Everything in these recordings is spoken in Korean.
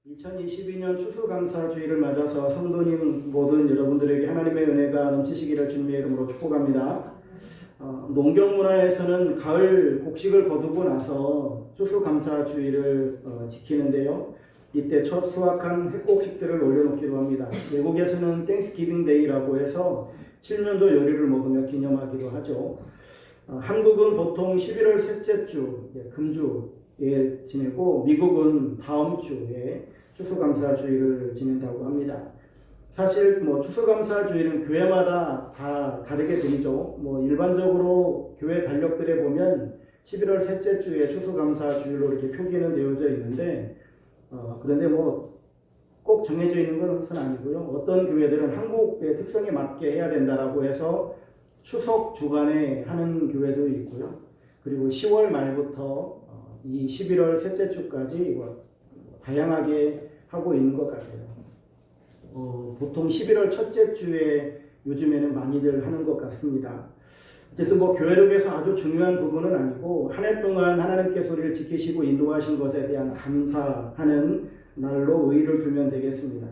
2022년 추수감사주의를 맞아서 성도님 모든 여러분들에게 하나님의 은혜가 넘치시기를 주님의 이름으로 축복합니다. 농경문화에서는 가을 곡식을 거두고 나서 추수감사주의를 지키는데요. 이때 첫 수확한 햇곡식들을 올려놓기도 합니다. 외국에서는 땡스기빙 데이라고 해서 칠면조 요리를 먹으며 기념하기도 하죠. 한국은 보통 11월 셋째 주, 금주에 지내고 미국은 다음 주에 추수감사주의를 지낸다고 합니다. 사실 추수감사주의는 교회마다 다 다르게 드리죠. 일반적으로 교회 달력들에 보면 11월 셋째 주에 추수감사주의로 이렇게 표기는 되어져 있는데 그런데 꼭 정해져 있는 것은 아니고요. 어떤 교회들은 한국의 특성에 맞게 해야 된다라고 해서 추석 주간에 하는 교회도 있고요. 그리고 10월 말부터 이 11월 셋째 주까지 다양하게 하고 있는 것 같아요. 보통 11월 첫째 주에 요즘에는 많이들 하는 것 같습니다. 어쨌든 교회력에서 아주 중요한 부분은 아니고 한 해 동안 하나님께서 우리를 지키시고 인도하신 것에 대한 감사하는 날로 의의를 두면 되겠습니다.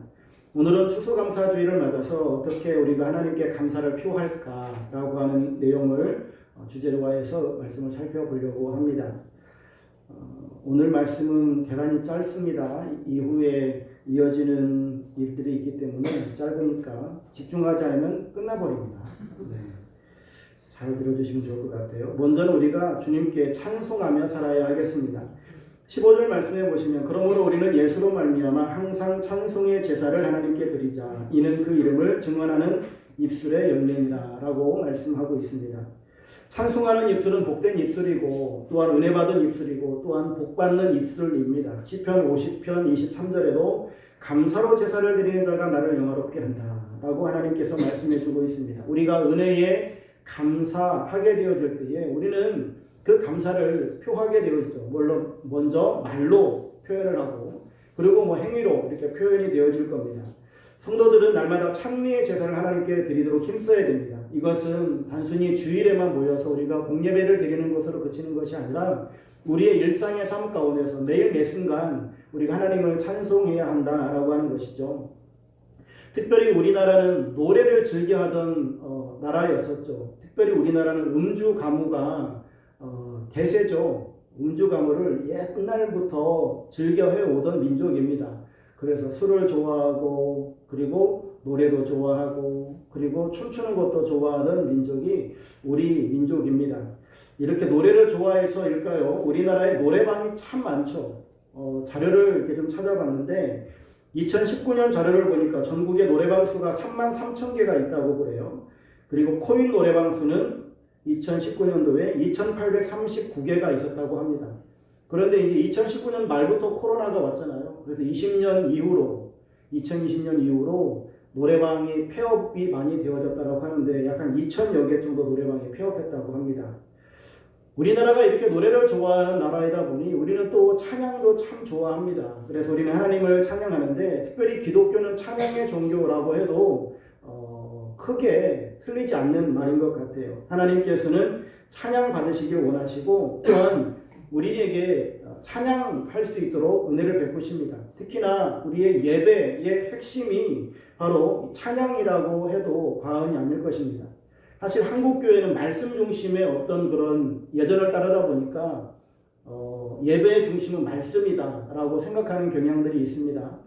오늘은 추수감사주의를 맞아서 어떻게 우리가 하나님께 감사를 표할까라고 하는 내용을 주제로 해서 말씀을 살펴보려고 합니다. 오늘 말씀은 대단히 짧습니다. 이후에 이어지는 일들이 있기 때문에 짧으니까 집중하지 않으면 끝나버립니다. 네. 잘 들어주시면 좋을 것 같아요. 먼저는 우리가 주님께 찬송하며 살아야 하겠습니다. 15절 말씀해 보시면 그러므로 우리는 예수로 말미암아 항상 찬송의 제사를 하나님께 드리자. 이는 그 이름을 증언하는 입술의 열매니라 라고 말씀하고 있습니다. 찬송하는 입술은 복된 입술이고 또한 은혜 받은 입술이고 또한 복받는 입술입니다. 시편 50편 23절에도 감사로 제사를 드리는 자가 나를 영화롭게 한다 라고 하나님께서 말씀해 주고 있습니다. 우리가 은혜에 감사하게 되어질 때에 우리는 그 감사를 표하게 되어지죠. 물론 먼저 말로 표현을 하고 그리고 행위로 이렇게 표현이 되어질 겁니다. 성도들은 날마다 찬미의 제사를 하나님께 드리도록 힘써야 됩니다. 이것은 단순히 주일에만 모여서 우리가 공예배를 드리는 것으로 그치는 것이 아니라 우리의 일상의 삶 가운데서 매일 매 순간 우리가 하나님을 찬송해야 한다라고 하는 것이죠. 특별히 우리나라는 노래를 즐겨하던 나라였었죠. 특별히 우리나라는 음주 가무가 대세죠. 음주 가무를 옛날부터 즐겨해 오던 민족입니다. 그래서 술을 좋아하고 그리고 노래도 좋아하고 그리고 춤추는 것도 좋아하는 민족이 우리 민족입니다. 이렇게 노래를 좋아해서일까요? 우리나라에 노래방이 참 많죠. 자료를 이렇게 좀 찾아봤는데 2019년 자료를 보니까 전국의 노래방 수가 33,000개가 있다고 그래요. 그리고 코인 노래방 수는 2019년도에 2,839개가 있었다고 합니다. 그런데 이제 2019년 말부터 코로나가 왔잖아요. 그래서 2020년 이후로 노래방이 폐업이 많이 되어졌다고 하는데 약 한 2,000여 개 정도 노래방이 폐업했다고 합니다. 우리나라가 이렇게 노래를 좋아하는 나라이다 보니 우리는 또 찬양도 참 좋아합니다. 그래서 우리는 하나님을 찬양하는데 특별히 기독교는 찬양의 종교라고 해도 크게 틀리지 않는 말인 것 같아요. 하나님께서는 찬양 받으시길 원하시고 또한 우리에게 찬양할 수 있도록 은혜를 베푸십니다. 특히나 우리의 예배의 핵심이 바로 찬양이라고 해도 과언이 아닐 것입니다. 사실 한국교회는 말씀 중심의 어떤 그런 예전을 따르다 보니까 예배의 중심은 말씀이다라고 생각하는 경향들이 있습니다.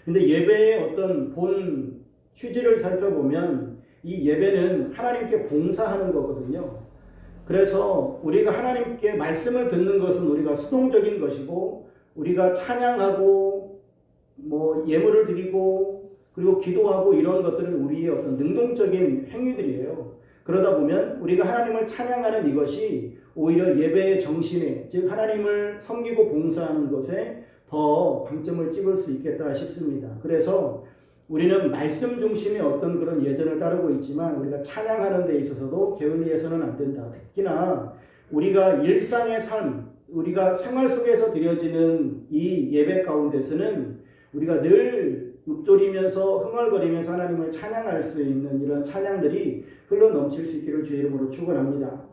근데 예배의 어떤 본 취지를 살펴보면 이 예배는 하나님께 봉사하는 거거든요. 그래서 우리가 하나님께 말씀을 듣는 것은 우리가 수동적인 것이고 우리가 찬양하고 예물을 드리고 그리고 기도하고 이런 것들은 우리의 어떤 능동적인 행위들이에요. 그러다 보면 우리가 하나님을 찬양하는 이것이 오히려 예배의 정신에 즉 하나님을 섬기고 봉사하는 것에 더 방점을 찍을 수 있겠다 싶습니다. 그래서 우리는 말씀 중심의 어떤 그런 예전을 따르고 있지만 우리가 찬양하는 데 있어서도 게을리해서는 안 된다. 특히나 우리가 일상의 삶, 우리가 생활 속에서 드려지는 이 예배 가운데서는 우리가 늘 읊조리면서 흥얼거리면서 하나님을 찬양할 수 있는 이런 찬양들이 흘러넘칠 수 있기를 주의 이름으로 축원합니다.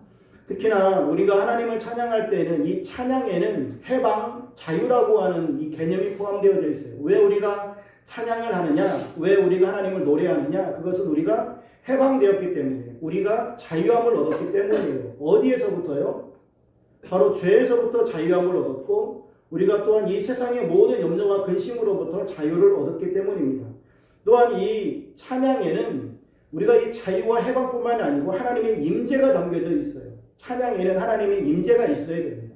특히나 우리가 하나님을 찬양할 때는 이 찬양에는 해방, 자유라고 하는 이 개념이 포함되어져 있어요. 왜 우리가 찬양을 하느냐? 왜 우리가 하나님을 노래하느냐? 그것은 우리가 해방되었기 때문에, 우리가 자유함을 얻었기 때문이에요. 어디에서부터요? 바로 죄에서부터 자유함을 얻었고, 우리가 또한 이 세상의 모든 염려와 근심으로부터 자유를 얻었기 때문입니다. 또한 이 찬양에는 우리가 이 자유와 해방뿐만 아니고 하나님의 임재가 담겨져 있어요. 찬양에는 하나님의 임재가 있어야 됩니다.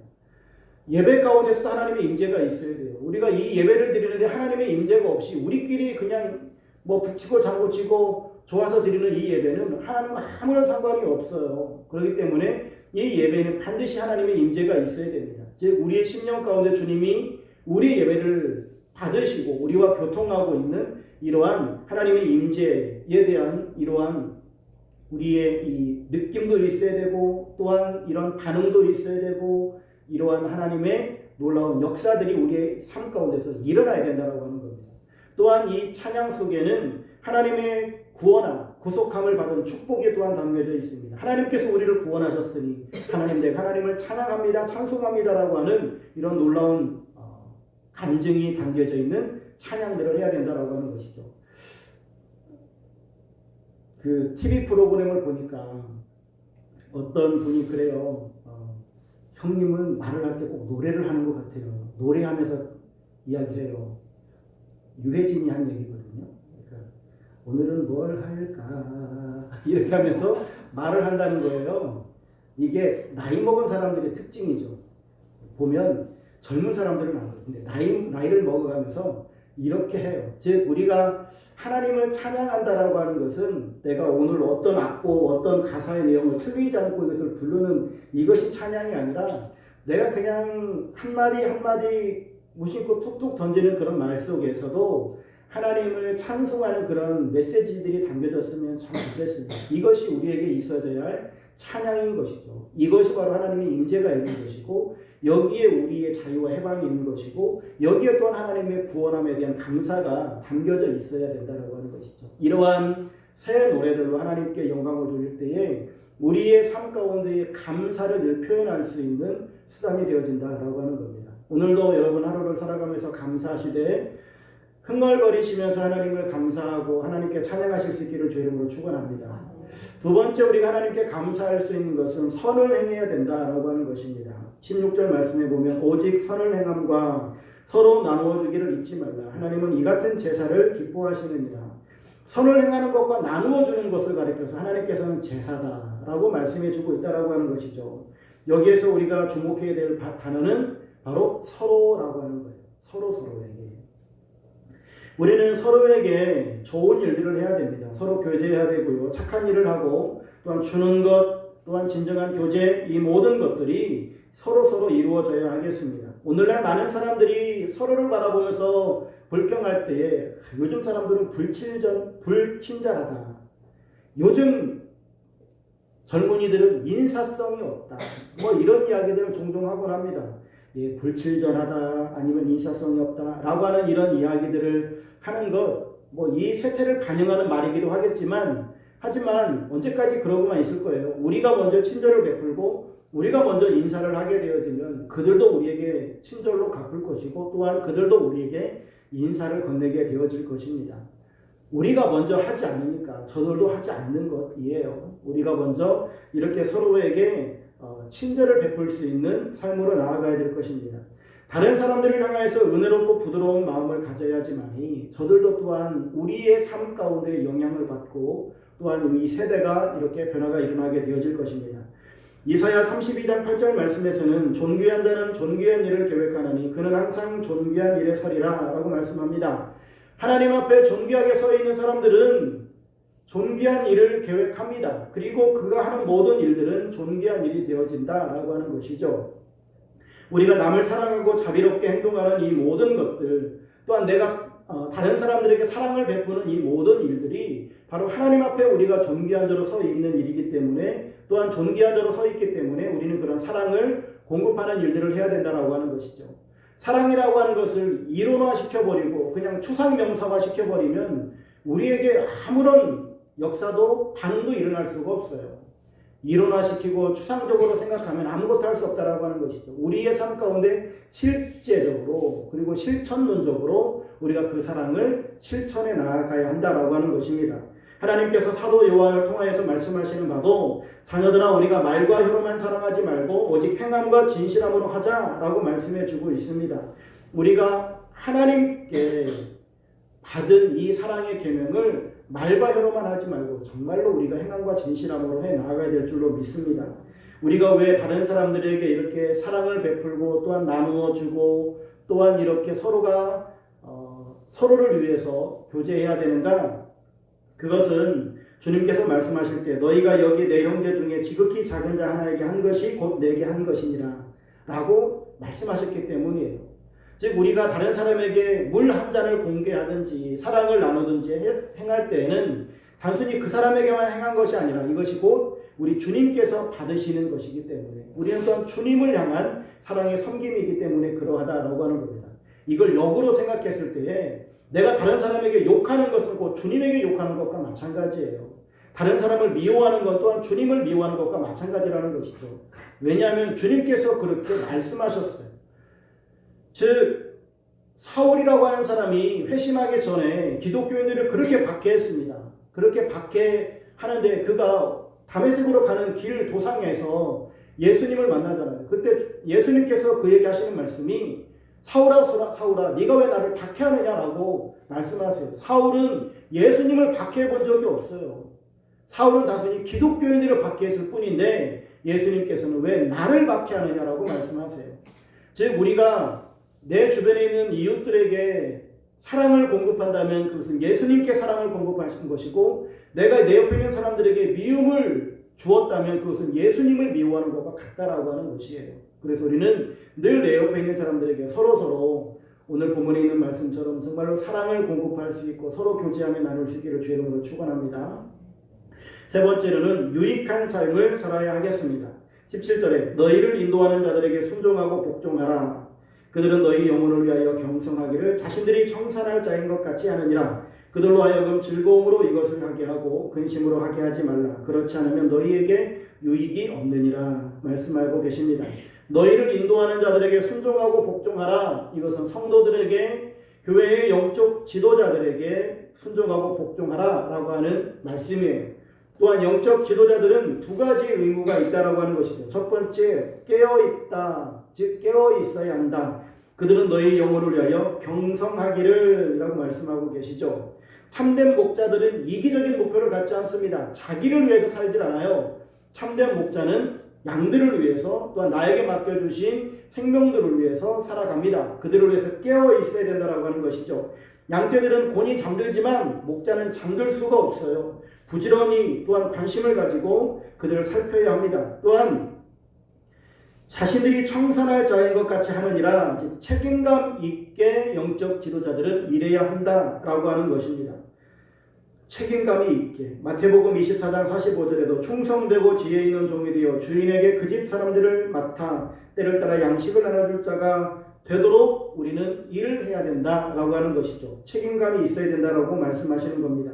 예배 가운데서도 하나님의 임재가 있어야 돼요. 우리가 이 예배를 드리는데 하나님의 임재가 없이 우리끼리 그냥 뭐 북치고 장구치고 좋아서 드리는 이 예배는 하나님과 아무런 상관이 없어요. 그렇기 때문에 이 예배는 반드시 하나님의 임재가 있어야 됩니다. 즉 우리의 심령 가운데 주님이 우리 예배를 받으시고 우리와 교통하고 있는 이러한 하나님의 임재에 대한 이러한 우리의 이 느낌도 있어야 되고, 또한 이런 반응도 있어야 되고, 이러한 하나님의 놀라운 역사들이 우리의 삶 가운데서 일어나야 된다고 하는 겁니다. 또한 이 찬양 속에는 하나님의 구원함, 구속함을 받은 축복이 또한 담겨져 있습니다. 하나님께서 우리를 구원하셨으니 하나님, 내가 하나님을 찬양합니다, 찬송합니다라고 하는 이런 놀라운 간증이 담겨져 있는 찬양들을 해야 된다라고 하는 것이죠. 그 TV 프로그램을 보니까 어떤 분이 그래요. 형님은 말을 할 때 꼭 노래를 하는 것 같아요. 노래하면서 이야기를 해요. 유해진이 한 얘기거든요. 그러니까 오늘은 뭘 할까 이렇게 하면서 말을 한다는 거예요. 이게 나이 먹은 사람들의 특징이죠. 보면 젊은 사람들은 안 그런데 나이를 먹어가면서 이렇게 해요. 즉 우리가 하나님을 찬양한다라고 하는 것은 내가 오늘 어떤 악보, 어떤 가사의 내용을 틀리지 않고 이것을 부르는 이것이 찬양이 아니라 내가 그냥 한마디 한마디 무심코 툭툭 던지는 그런 말 속에서도 하나님을 찬송하는 그런 메시지들이 담겨졌으면 참 좋겠습니다. 이것이 우리에게 있어져야 할 찬양인 것이죠. 이것이 바로 하나님의 임재가 있는 것이고, 여기에 우리의 자유와 해방이 있는 것이고, 여기에 또한 하나님의 구원함에 대한 감사가 담겨져 있어야 된다고 하는 것이죠. 이러한 새 노래들로 하나님께 영광을 돌릴 때에 우리의 삶 가운데 감사를 늘 표현할 수 있는 수단이 되어진다라고 하는 겁니다. 오늘도 여러분 하루를 살아가면서 감사하시되 흥얼거리시면서 하나님을 감사하고 하나님께 찬양하실 수 있기를 주의 이름으로 축원합니다. 두 번째, 우리가 하나님께 감사할 수 있는 것은 선을 행해야 된다라고 하는 것입니다. 16절 말씀에 보면 오직 선을 행함과 서로 나누어 주기를 잊지 말라. 하나님은 이 같은 제사를 기뻐하시느니라. 선을 행하는 것과 나누어 주는 것을 가리켜서 하나님께서는 제사다라고 말씀해 주고 있다라고 하는 것이죠. 여기에서 우리가 주목해야 될 단어는 바로 서로라고 하는 거예요. 서로에게. 우리는 서로에게 좋은 일들을 해야 됩니다. 서로 교제해야 되고요. 착한 일을 하고, 또한 주는 것, 또한 진정한 교제, 이 모든 것들이 서로 이루어져야 하겠습니다. 오늘날 많은 사람들이 서로를 바라보면서 불평할 때에 요즘 사람들은 불친절하다. 요즘 젊은이들은 인사성이 없다. 뭐 이런 이야기들을 종종 하곤 합니다. 예, 불친절하다, 아니면 인사성이 없다 라고 하는 이런 이야기들을 하는 것, 뭐 이 세태를 반영하는 말이기도 하지만 언제까지 그러고만 있을 거예요. 우리가 먼저 친절을 베풀고 우리가 먼저 인사를 하게 되어지면 그들도 우리에게 친절로 갚을 것이고, 또한 그들도 우리에게 인사를 건네게 되어질 것입니다. 우리가 먼저 하지 않으니까 저들도 하지 않는 것이에요. 우리가 먼저 이렇게 서로에게 친절을 베풀 수 있는 삶으로 나아가야 될 것입니다. 다른 사람들을 향하여서 은혜롭고 부드러운 마음을 가져야지만이 저들도 또한 우리의 삶 가운데 영향을 받고, 또한 이 세대가 이렇게 변화가 일어나게 되어질 것입니다. 이사야 32장 8절 말씀에서는 존귀한 자는 존귀한 일을 계획하나니 그는 항상 존귀한 일에 서리라 라고 말씀합니다. 하나님 앞에 존귀하게 서 있는 사람들은 존귀한 일을 계획합니다. 그리고 그가 하는 모든 일들은 존귀한 일이 되어진다라고 하는 것이죠. 우리가 남을 사랑하고 자비롭게 행동하는 이 모든 것들, 또한 내가 다른 사람들에게 사랑을 베푸는 이 모든 일들이 바로 하나님 앞에 우리가 존귀한 자로 서 있는 일이기 때문에, 또한 존귀한 자로 서 있기 때문에 우리는 그런 사랑을 공급하는 일들을 해야 된다라고 하는 것이죠. 사랑이라고 하는 것을 이론화시켜버리고 그냥 추상명사화시켜버리면 우리에게 아무런 역사도 반응도 일어날 수가 없어요. 이론화시키고 추상적으로 생각하면 아무것도 할 수 없다라고 하는 것이죠. 우리의 삶 가운데 실제적으로 그리고 실천론적으로 우리가 그 사랑을 실천해 나아가야 한다라고 하는 것입니다. 하나님께서 사도 요한을 통하여서 말씀하시는 바도 자녀들아 우리가 말과 혀로만 사랑하지 말고 오직 행함과 진실함으로 하자라고 말씀해 주고 있습니다. 우리가 하나님께 받은 이 사랑의 계명을 말과 혀로만 하지 말고 정말로 우리가 행함과 진실함으로 해 나아가야 될 줄로 믿습니다. 우리가 왜 다른 사람들에게 이렇게 사랑을 베풀고 또한 나누어 주고 또한 이렇게 서로가 서로를 위해서 교제해야 되는가? 그것은 주님께서 말씀하실 때 너희가 여기 내 형제 중에 지극히 작은 자 하나에게 한 것이 곧 내게 한 것이니라 라고 말씀하셨기 때문이에요. 즉 우리가 다른 사람에게 물 한 잔을 공개하든지 사랑을 나누든지 행할 때에는 단순히 그 사람에게만 행한 것이 아니라 이것이 곧 우리 주님께서 받으시는 것이기 때문에 우리는 또한 주님을 향한 사랑의 섬김이기 때문에 그러하다라고 하는 겁니다. 이걸 역으로 생각했을 때에 내가 다른 사람에게 욕하는 것은 곧 주님에게 욕하는 것과 마찬가지예요. 다른 사람을 미워하는 것 또한 주님을 미워하는 것과 마찬가지라는 것이죠. 왜냐하면 주님께서 그렇게 말씀하셨어요. 즉 사울이라고 하는 사람이 회심하기 전에 기독교인들을 그렇게 박해했습니다. 그렇게 박해하는데 그가 다메섹으로 가는 길 도상에서 예수님을 만나잖아요. 그때 예수님께서 그에게 하시는 말씀이 사울아 사울아 네가 왜 나를 박해하느냐라고 말씀하세요. 사울은 예수님을 박해해 본 적이 없어요. 사울은 단순히 기독교인들을 박해했을 뿐인데 예수님께서는 왜 나를 박해하느냐라고 말씀하세요. 즉 우리가 내 주변에 있는 이웃들에게 사랑을 공급한다면 그것은 예수님께 사랑을 공급하신 것이고 내가 내 옆에 있는 사람들에게 미움을 주었다면 그것은 예수님을 미워하는 것과 같다라고 하는 것이에요. 그래서 우리는 늘 내 옆에 있는 사람들에게 서로 오늘 본문에 있는 말씀처럼 정말로 사랑을 공급할 수 있고 서로 교제하며 나눌 수 있기를 주의 이름으로 축원합니다. 세 번째로는 유익한 삶을 살아야 하겠습니다. 17절에 너희를 인도하는 자들에게 순종하고 복종하라. 그들은 너희 영혼을 위하여 경성하기를 자신들이 청산할 자인 것 같이 하느니라. 그들로 하여금 즐거움으로 이것을 하게 하고 근심으로 하게 하지 말라. 그렇지 않으면 너희에게 유익이 없느니라 말씀하고 계십니다. 너희를 인도하는 자들에게 순종하고 복종하라. 이것은 성도들에게 교회의 영적 지도자들에게 순종하고 복종하라 라고 하는 말씀이에요. 또한 영적 지도자들은 두 가지 의무가 있다라고 하는 것이죠. 첫 번째 깨어있다. 즉 깨어있어야 한다. 그들은 너희 영혼을 위하여 경성하기를 라고 말씀하고 계시죠. 참된 목자들은 이기적인 목표를 갖지 않습니다. 자기를 위해서 살질 않아요. 참된 목자는 양들을 위해서 또한 나에게 맡겨주신 생명들을 위해서 살아갑니다. 그들을 위해서 깨어있어야 된다라고 하는 것이죠. 양떼들은 곤히 잠들지만 목자는 잠들 수가 없어요. 부지런히 또한 관심을 가지고 그들을 살펴야 합니다. 또한 자신들이 청산할 자인 것 같이 하느니라. 책임감 있게 영적 지도자들은 일해야 한다라고 하는 것입니다. 책임감이 있게 마태복음 24장 45절에도 충성되고 지혜 있는 종이 되어 주인에게 그 집 사람들을 맡아 때를 따라 양식을 나눠줄 자가 되도록 우리는 일을 해야 된다라고 하는 것이죠. 책임감이 있어야 된다라고 말씀하시는 겁니다.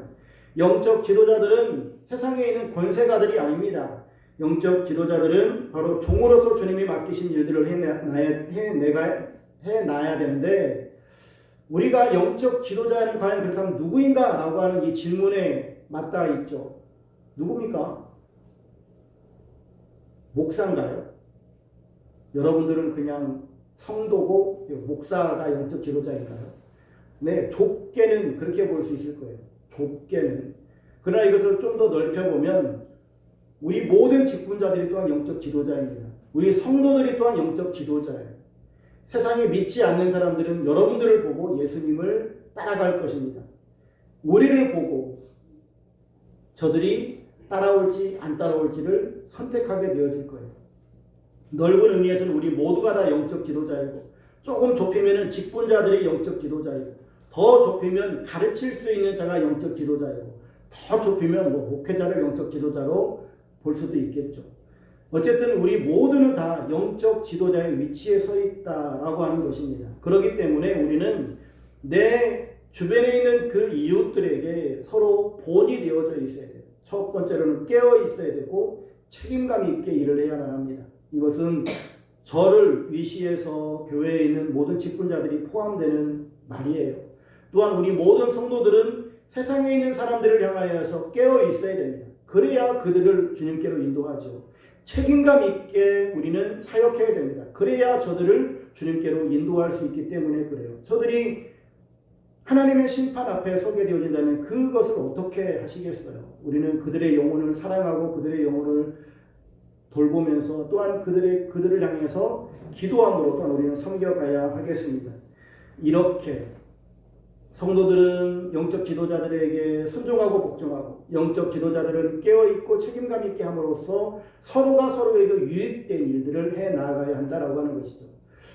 영적 지도자들은 세상에 있는 권세가들이 아닙니다. 영적 지도자들은 바로 종으로서 주님이 맡기신 일들을 해나야 되는데 우리가 영적 지도자는 과연 그 사람 누구인가? 라고 하는 이 질문에 맞닿아 있죠. 누굽니까? 목사인가요? 여러분들은 그냥 성도고 목사가 영적 지도자인가요? 네, 좁게는 그렇게 볼 수 있을 거예요. 좁게는. 그러나 이것을 좀 더 넓혀보면 우리 모든 직분자들이 또한 영적 지도자입니다. 우리 성도들이 또한 영적 지도자예요. 세상에 믿지 않는 사람들은 여러분들을 보고 예수님을 따라갈 것입니다. 우리를 보고 저들이 따라올지 안 따라올지를 선택하게 되어질 거예요. 넓은 의미에서는 우리 모두가 다 영적 지도자이고 조금 좁히면 직분자들이 영적 지도자이고 더 좁히면 가르칠 수 있는 자가 영적 지도자이고 더 좁히면 목회자를 영적 지도자로 볼 수도 있겠죠. 어쨌든 우리 모두는 다 영적 지도자의 위치에 서 있다라고 하는 것입니다. 그렇기 때문에 우리는 내 주변에 있는 그 이웃들에게 서로 본이 되어져 있어야 돼요. 첫 번째로는 깨어 있어야 되고 책임감 있게 일을 해야만 합니다. 이것은 저를 위시해서 교회에 있는 모든 직분자들이 포함되는 말이에요. 또한 우리 모든 성도들은 세상에 있는 사람들을 향하여서 깨어 있어야 됩니다. 그래야 그들을 주님께로 인도하죠. 책임감 있게 우리는 사역해야 됩니다. 그래야 저들을 주님께로 인도할 수 있기 때문에 그래요. 저들이 하나님의 심판 앞에 서게 되어진다면 그것을 어떻게 하시겠어요? 우리는 그들의 영혼을 사랑하고 그들의 영혼을 돌보면서 또한 그들을 향해서 기도함으로 또한 우리는 섬겨가야 하겠습니다. 이렇게 성도들은 영적 지도자들에게 순종하고 복종하고 영적 지도자들은 깨어있고 책임감 있게 함으로써 서로가 서로에게 유익된 일들을 해 나가야 한다라고 하는 것이죠.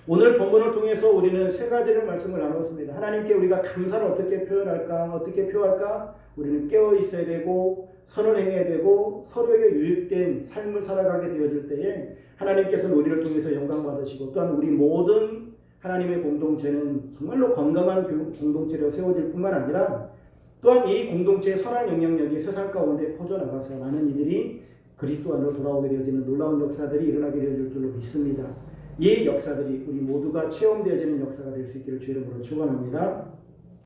오늘 본문을 통해서 우리는 세 가지를 말씀을 나눴습니다. 하나님께 우리가 감사를 어떻게 표현할까? 어떻게 표할까? 우리는 깨어있어야 되고 선을 행해야 되고 서로에게 유익된 삶을 살아가게 되어질 때에 하나님께서는 우리를 통해서 영광 받으시고 또한 우리 모든 하나님의 공동체는 정말로 건강한 공동체로 세워질 뿐만 아니라 또한 이 공동체의 선한 영향력이 세상 가운데 퍼져나가서 많은 이들이 그리스도 안으로 돌아오게 되어지는 놀라운 역사들이 일어나게 되어질 줄로 믿습니다. 이 역사들이 우리 모두가 체험되어지는 역사가 될 수 있기를 주의 이름으로 축원합니다.